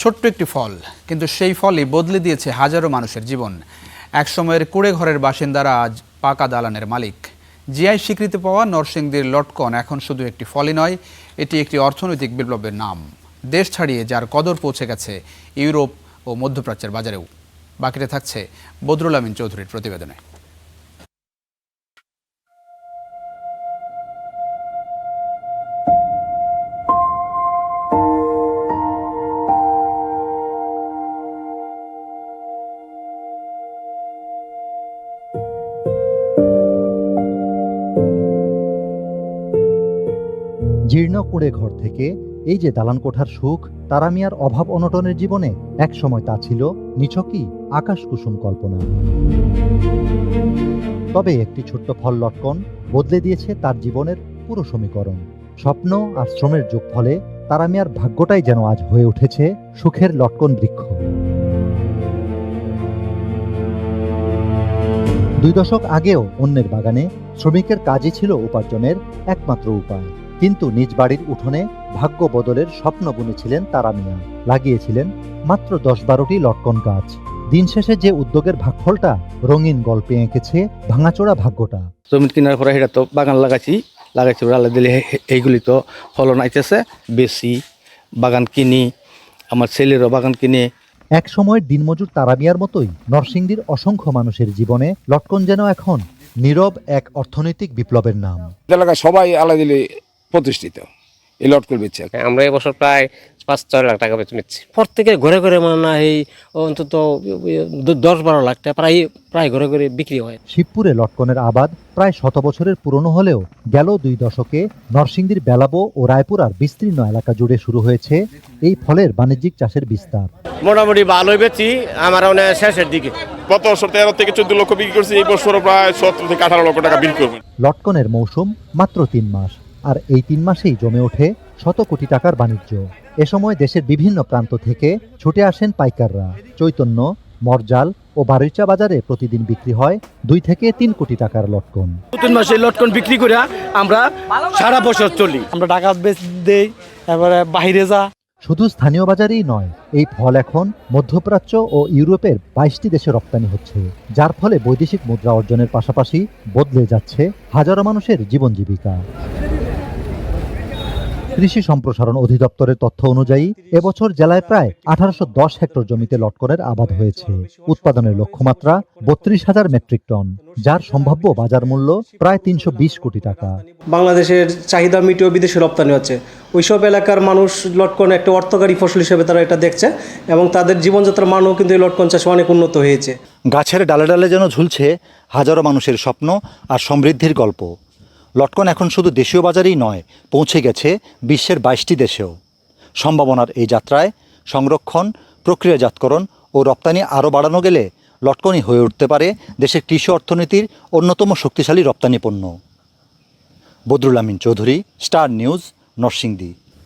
ছোট্ট একটি ফল, কিন্তু সেই ফলই বদলে দিয়েছে হাজারো মানুষের জীবন। একসময়ের কুড়ে ঘরের বাসিন্দারা আজ পাকা দালানের মালিক। জিআই স্বীকৃতি পাওয়া নরসিংদীর লটকন এখন শুধু একটি ফলই নয়, এটি একটি অর্থনৈতিক বিপ্লবের নাম। দেশ ছাড়িয়ে যার কদর পৌঁছে গেছে ইউরোপ ও মধ্যপ্রাচ্যের বাজারেও। বাকিটা থাকছে বদরুল আমিন চৌধুরীর প্রতিবেদনে। জীর্ণ কুড়ে ঘর থেকে এই যে দালান কোঠার সুখ, তারা মিয়ার অভাব অনটনের জীবনে এক সময় তা ছিল নিছকই আকাশ কুসুম কল্পনা। তবে একটি ছোট্ট ফল লটকন বদলে দিয়েছে তার জীবনের পুরো সমীকরণ। স্বপ্ন আর শ্রমের যোগফলে তারা মিয়ার ভাগ্যটাই যেন আজ হয়ে উঠেছে সুখের লটকন বৃক্ষ। 2 দশক আগেও অন্যের বাগানে শ্রমিকের কাজই ছিল উপার্জনের একমাত্র উপায়, কিন্তু নিজ বাড়ির উঠোনে ভাগ্য বদলের স্বপ্ন বুনেছিলেন তারা মিয়া। লাগিয়েছিলেন মাত্র 10-12টি লটকন গাছ। দিন শেষে যে উদ্যোগের ভাগফলটা রঙিন গল্পে এঁকেছে ভাঙাচোরা ভাগ্যটা। জমি কেনার পরে এটা তো বাগান লাগাইছি আল্লাহ দিলে এইগুলি তো ফলন আইতেছে, বেশি বাগান কিনি, আমার ছেলেরও বাগান কিনে। এক সময়ের দিনমজুর তারা মিয়ার মতোই নরসিংদীর অসংখ্য মানুষের জীবনে লটকন যেন এখন নীরব এক অর্থনৈতিক বিপ্লবের নাম। এলাকায় সবাই আলাদা দিলে প্রতিষ্ঠিত এই লটকন বেচছে। আমরা এবছর প্রায় 5-6 লাখ টাকা বেতন নিচ্ছি। প্রত্যেকের ঘরে ঘরে মানে এই অন্তত 10-12 লাখ টাকা প্রায় ঘরে ঘরে বিক্রি হয়। শিবপুরে লটকনের আবাদ প্রায় 100 বছরের পুরনো হলেও গেল 2 দশকে নরসিংদীর বেলাবো ও রায়পুরার বিস্তীর্ণ এলাকা জুড়ে শুরু হয়েছে এই ফলের বাণিজ্যিক চাষের বিস্তার। মোটামুটি ভালোই বেচি, আমার শেষের দিকে। গত বছর 13 থেকে 14 লক্ষ বিক্রি করছি, এই বছর প্রায় 17 থেকে 18 লক্ষ টাকা বিক্রি করবো। লটকনের মৌসুম মাত্র 3 মাস, আর এই 3 মাসেই জমে ওঠে শত কোটি টাকার বাণিজ্য। এ সময় দেশের বিভিন্ন প্রান্ত থেকে ছুটে আসেন পাইকাররা। চৈতন্য, মরজাল ও বারুইচা বাজারে প্রতিদিন বিক্রি হয় 2 থেকে 3 কোটি টাকার লটকন। 3 মাসে লটকন বিক্রি করে আমরা সারা বছর চলি। আমরা ঢাকা দেই, এবারে বাইরে যা। শুধু স্থানীয় বাজারেই নয়, এই ফল এখন মধ্যপ্রাচ্য ও ইউরোপের 22টি দেশে রপ্তানি হচ্ছে, যার ফলে বৈদেশিক মুদ্রা অর্জনের পাশাপাশি বদলে যাচ্ছে হাজারো মানুষের জীবন জীবিকা। কৃষি সম্প্রসারণ অধিদপ্তরের তথ্য অনুযায়ী এবছর জেলায় প্রায় 1810 হেক্টর জমিতে লটকনের আবাদ হয়েছে। উৎপাদনের লক্ষ্যমাত্রা 32,000 মেট্রিক টন, যার সম্ভাব্য বাজার মূল্য প্রায় 320 কোটি টাকা। বাংলাদেশের চাহিদা মিটিয়ে বিদেশে রপ্তানি হচ্ছে। ওইসব এলাকার মানুষ লটকন একটা অর্থকারী ফসল হিসেবে তারা এটা দেখছে, এবং তাদের জীবনযাত্রার মানও কিন্তু এই লটকন চাষে অনেক উন্নত হয়েছে। গাছের ডালে ডালে যেন ঝুলছে হাজারো মানুষের স্বপ্ন আর সমৃদ্ধির গল্প। লটকন এখন শুধু দেশীয় বাজারেই নয়, পৌঁছে গেছে বিশ্বের 22টি দেশেও। সম্ভাবনার এই যাত্রায় সংরক্ষণ, প্রক্রিয়াজাতকরণ ও রপ্তানি আরও বাড়ানো গেলে লটকনই হয়ে উঠতে পারে দেশের কৃষি অর্থনীতির অন্যতম শক্তিশালী রপ্তানি পণ্য। বদরুল আমিন চৌধুরী, স্টার নিউজ, নরসিংদী।